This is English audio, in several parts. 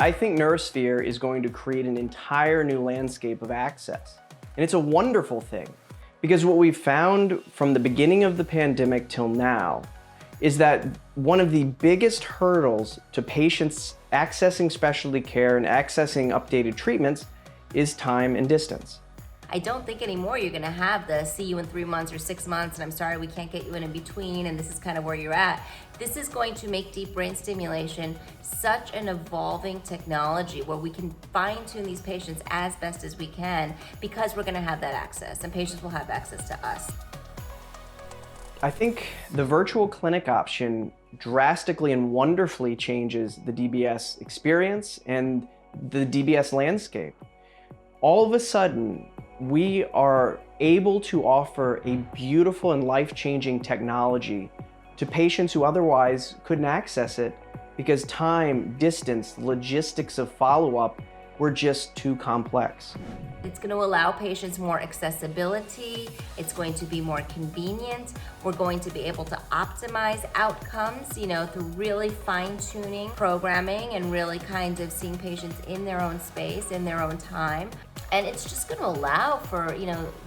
I think NeuroSphere is going to create an entire new landscape of access. And it's a wonderful thing, because what we've found from the beginning of the pandemic till now is that one of the biggest hurdles to patients accessing specialty care and accessing updated treatments is time and distance. I don't think anymore you're gonna have the see you in 3 months or 6 months and I'm sorry we can't get you in between and this is kind of where you're at. This is going to make deep brain stimulation such an evolving technology where we can fine tune these patients as best as we can because we're gonna have that access and patients will have access to us. I think the virtual clinic option drastically and wonderfully changes the DBS experience and the DBS landscape. All of a sudden, we are able to offer a beautiful and life-changing technology to patients who otherwise couldn't access it because time, distance, logistics of follow-up were just too complex. It's going to allow patients more accessibility. It's going to be more convenient. We're going to be able to optimize outcomes, through really fine-tuning programming and really kind of seeing patients in their own space, in their own time. And it's just going to allow for,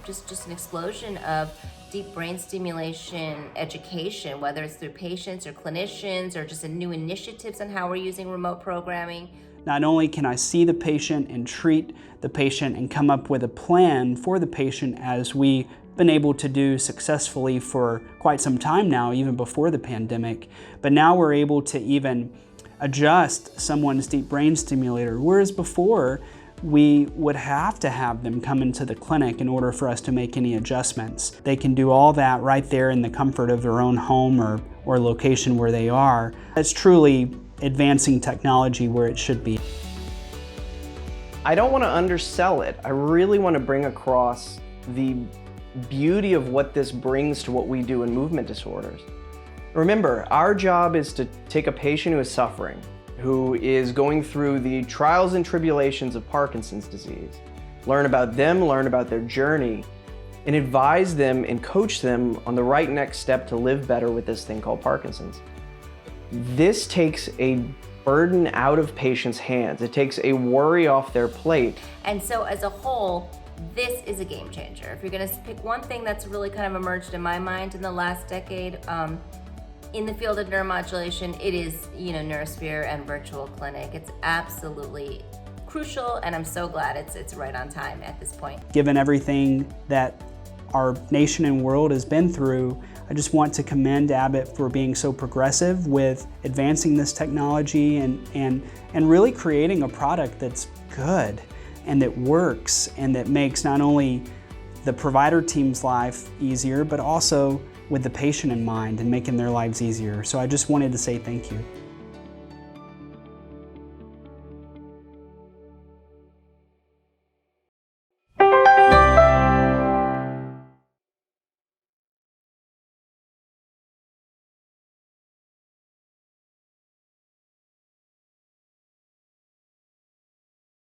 just an explosion of deep brain stimulation education, whether it's through patients or clinicians or just in new initiatives on how we're using remote programming. Not only can I see the patient and treat the patient and come up with a plan for the patient as we've been able to do successfully for quite some time now, even before the pandemic, but now we're able to even adjust someone's deep brain stimulator, whereas before we would have to have them come into the clinic in order for us to make any adjustments. They can do all that right there in the comfort of their own home or location where they are. It's truly advancing technology where it should be. I don't want to undersell it. I really want to bring across the beauty of what this brings to what we do in movement disorders. Remember, our job is to take a patient who is suffering, who is going through the trials and tribulations of Parkinson's disease, learn about them, learn about their journey, and advise them and coach them on the right next step to live better with this thing called Parkinson's. This takes a burden out of patients' hands. It takes a worry off their plate. And so as a whole, this is a game changer. If you're gonna pick one thing that's really kind of emerged in my mind in the last decade, in the field of neuromodulation, it is, NeuroSphere and virtual clinic. It's absolutely crucial, and I'm so glad it's right on time at this point. Given everything that our nation and world has been through, I just want to commend Abbott for being so progressive with advancing this technology and really creating a product that's good and that works and that makes not only the provider team's life easier, but also with the patient in mind and making their lives easier. So I just wanted to say thank you.